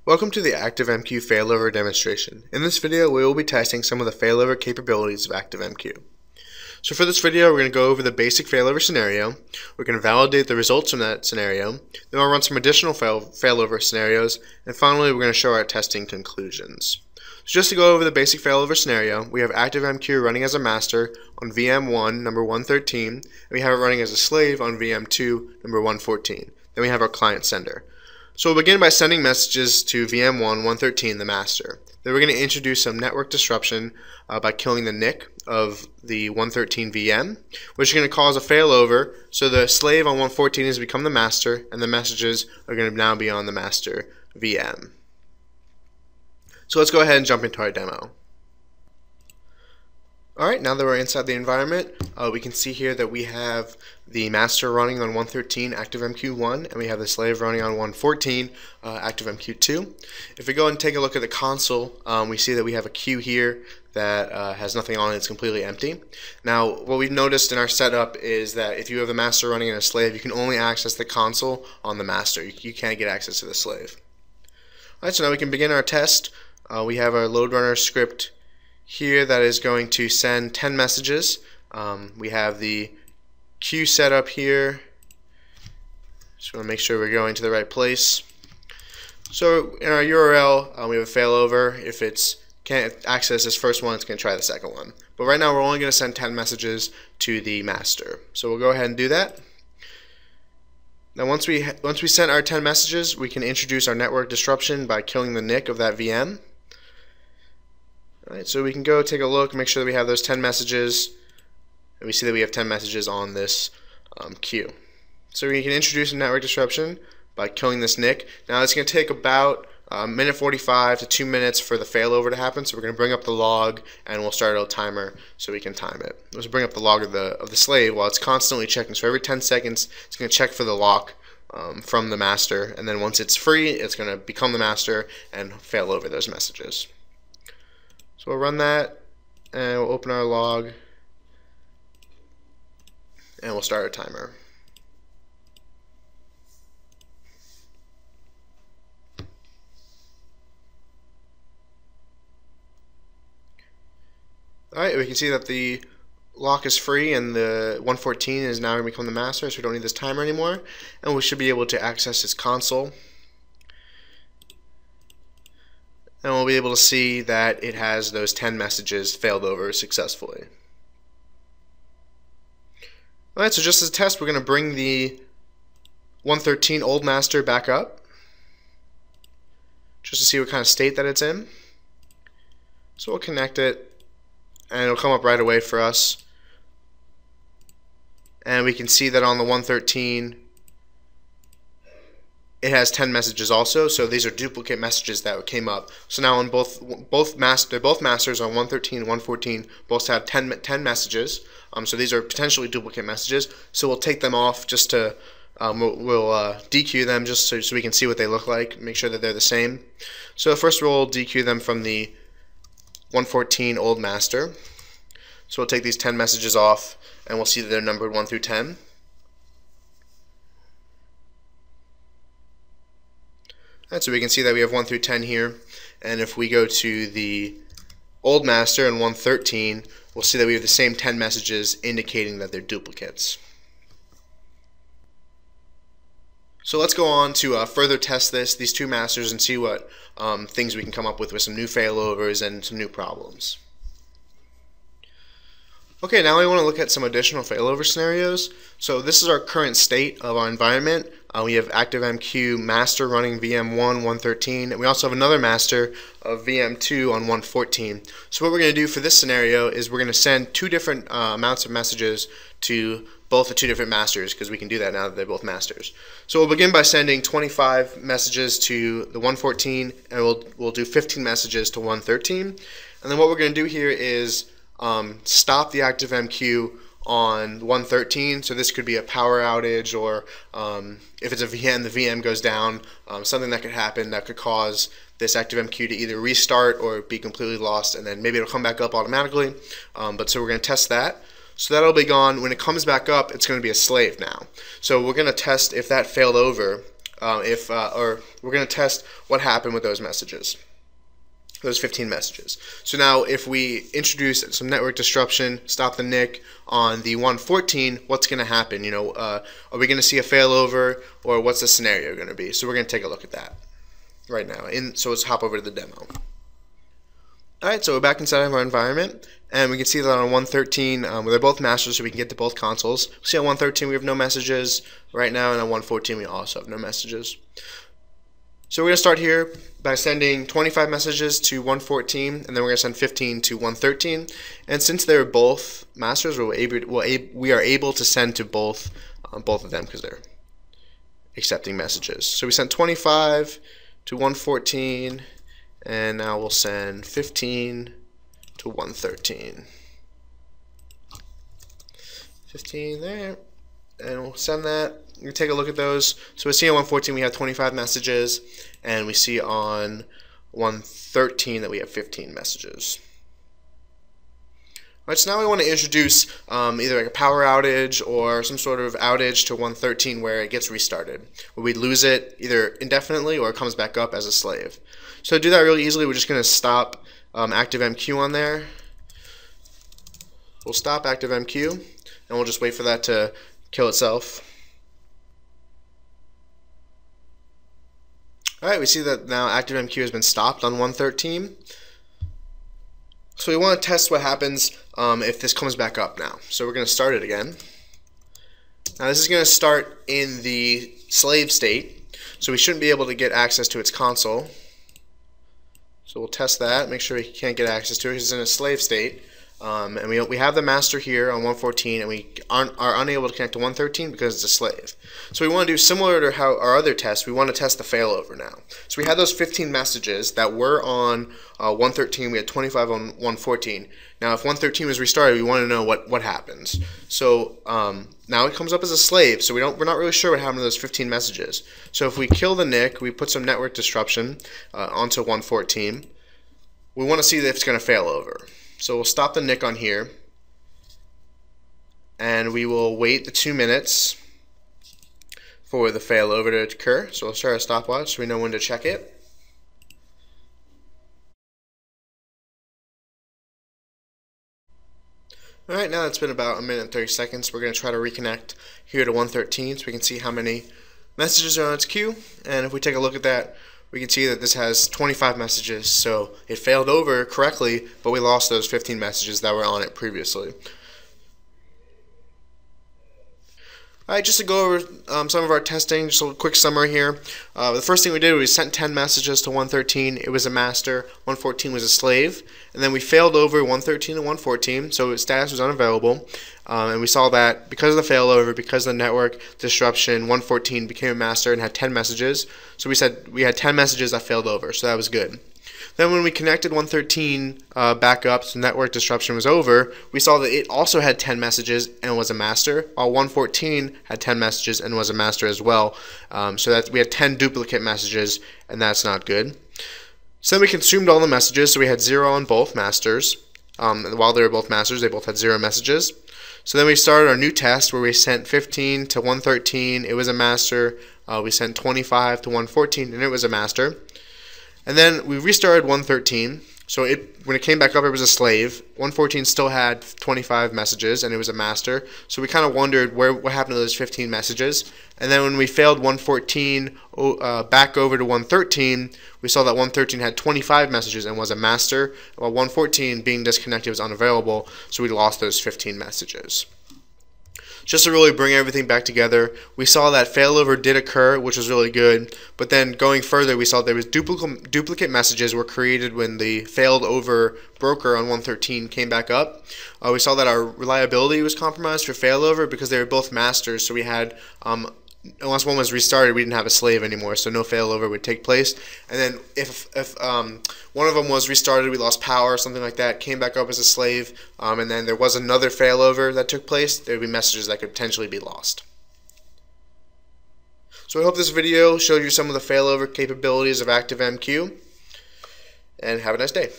Welcome to the ActiveMQ failover demonstration. In this video, we will be testing some of the failover capabilities of ActiveMQ. So for this video, we're going to go over the basic failover scenario. We're going to validate the results from that scenario. Then we'll run some additional failover scenarios. And finally, we're going to show our testing conclusions. So just to go over the basic failover scenario, we have ActiveMQ running as a master on VM1 number 113, and we have it running as a slave on VM2 number 114. Then we have our client sender. So we'll begin by sending messages to VM1 113, the master. Then we're going to introduce some network disruption by killing the NIC of the 113 VM, which is going to cause a failover. So the slave on 114 has become the master, and the messages are going to now be on the master VM. So let's go ahead and jump into our demo. Alright, now that we're inside the environment, we can see here that we have the master running on 113 ActiveMQ1, and we have the slave running on 114 ActiveMQ2. If we go and take a look at the console, we see that we have a queue here that has nothing on it, it's completely empty. Now, what we've noticed in our setup is that if you have the master running in a slave, you can only access the console on the master. You can't get access to the slave. Alright, so now we can begin our test. We have our load runner script here that is going to send 10 messages. We have the queue set up here. Just want to make sure we're going to the right place. So in our URL, we have a failover. If it can't access this first one, it's going to try the second one. But right now we're only going to send 10 messages to the master. So we'll go ahead and do that. Now once we send our 10 messages, we can introduce our network disruption by killing the NIC of that VM. Alright, so we can go take a look, make sure that we have those 10 messages, and we see that we have 10 messages on this queue. So we can introduce a network disruption by killing this NIC. Now it's going to take about minute 45 to 2 minutes for the failover to happen, so we're going to bring up the log and we'll start a timer so we can time it. Let's bring up the log of the slave while it's constantly checking. So every 10 seconds it's going to check for the lock from the master, and then once it's free, it's going to become the master and fail over those messages. So we'll run that, and we'll open our log, and we'll start our timer. Alright, we can see that the lock is free and the 114 is now going to become the master, so we don't need this timer anymore, and we should be able to access its console. And we'll be able to see that it has those 10 messages failed over successfully. Alright, so just as a test, we're going to bring the 113 old master back up just to see what kind of state that it's in. So we'll connect it, and it'll come up right away for us. And we can see that on the 113 it has 10 messages also, so these are duplicate messages that came up. So now on both masters on 113 and 114 both have 10 messages. So these are potentially duplicate messages. So we'll take them off just to we'll dequeue them just so we can see what they look like, make sure that they're the same. So first we'll dequeue them from the 114 old master. So we'll take these 10 messages off, and we'll see that they're numbered 1 through 10. Right, so we can see that we have 1 through 10 here, and if we go to the old master and 113, we'll see that we have the same 10 messages indicating that they're duplicates. So let's go on to further test these two masters and see what things we can come up with some new failovers and some new problems. Okay, now we want to look at some additional failover scenarios. So this is our current state of our environment. We have ActiveMQ master running VM1 113, and we also have another master of VM2 on 114. So what we're going to do for this scenario is we're going to send two different amounts of messages to both the two different masters, because we can do that now that they're both masters. So we'll begin by sending 25 messages to the 114, and we'll do 15 messages to 113. And then what we're going to do here is stop the ActiveMQ on 113, so this could be a power outage, or if it's a VM, the VM goes down, something that could happen that could cause this ActiveMQ to either restart or be completely lost, and then maybe it'll come back up automatically. So we're going to test that. So that'll be gone. When it comes back up, it's going to be a slave now. So we're going to test if that failed over or we're going to test what happened with those messages, those 15 messages. So now if we introduce some network disruption, stop the NIC on the 114, what's going to happen? You know, are we going to see a failover, or what's the scenario going to be? So we're going to take a look at that right now. So let's hop over to the demo. Alright, so we're back inside of our environment, and we can see that on 113, they're both masters, so we can get to both consoles. See on 113 we have no messages right now, and on 114 we also have no messages. So we're going to start here by sending 25 messages to 114, and then we're going to send 15 to 113. And since they're both masters, we are able to send to both of them because they're accepting messages. So we sent 25 to 114. And now we'll send 15 to 113. 15 there. And we'll send that. We take a look at those. So we see on 114 we have 25 messages. And we see on 113 that we have 15 messages. Alright, so now we want to introduce either like a power outage or some sort of outage to 113 where it gets restarted, where we lose it either indefinitely or it comes back up as a slave. So to do that really easily, we're just going to stop ActiveMQ on there. We'll stop ActiveMQ, and we'll just wait for that to kill itself. Alright, we see that now ActiveMQ has been stopped on 113. So we want to test what happens if this comes back up now. So we're going to start it again. Now this is going to start in the slave state, so we shouldn't be able to get access to its console. So we'll test that, make sure we can't get access to it because it's in a slave state. And we have the master here on 114, and we are unable to connect to 113 because it's a slave. So we want to do similar to how our other test. We want to test the failover now. So we had those 15 messages that were on 113. We had 25 on 114. Now if 113 was restarted, we want to know what happens. So now it comes up as a slave. So we're not really sure what happened to those 15 messages. So if we kill the NIC, we put some network disruption onto 114. We want to see if it's going to fail over. So we'll stop the NIC on here, and we will wait the 2 minutes for the failover to occur. So we'll start a stopwatch so we know when to check it. Alright, now it's been about 1 minute and 30 seconds. We're going to try to reconnect here to 113 so we can see how many messages are on its queue. And if we take a look at that, we can see that this has 25 messages, so it failed over correctly, but we lost those 15 messages that were on it previously. Alright, just to go over some of our testing, just a quick summary here. The first thing we did was we sent 10 messages to 113. It was a master. 114 was a slave. And then we failed over 113 and 114, so its status was unavailable. And we saw that because of the failover, because of the network disruption, 114 became a master and had 10 messages. So we said we had 10 messages that failed over, so that was good. Then when we connected 113 back up, so network disruption was over, we saw that it also had 10 messages and was a master, while 114 had 10 messages and was a master as well. So that we had 10 duplicate messages, and that's not good. So then we consumed all the messages, so we had 0 on both masters. While they were both masters, they both had 0 messages. So then we started our new test where we sent 15 to 113, it was a master. We sent 25 to 114, and it was a master. And then we restarted 113, so when it came back up it was a slave. 114 still had 25 messages and it was a master, so we kind of wondered what happened to those 15 messages. And then when we failed 114 back over to 113, we saw that 113 had 25 messages and was a master, while 114 being disconnected was unavailable, so we lost those 15 messages. Just to really bring everything back together, we saw that failover did occur, which was really good, but then going further we saw there was duplicate messages were created when the failed over broker on 113 came back up. We saw that our reliability was compromised for failover because they were both masters, so we had unless one was restarted, we didn't have a slave anymore, so no failover would take place. And then if one of them was restarted, we lost power or something like that, came back up as a slave, and then there was another failover that took place, there would be messages that could potentially be lost. So I hope this video showed you some of the failover capabilities of ActiveMQ, and have a nice day.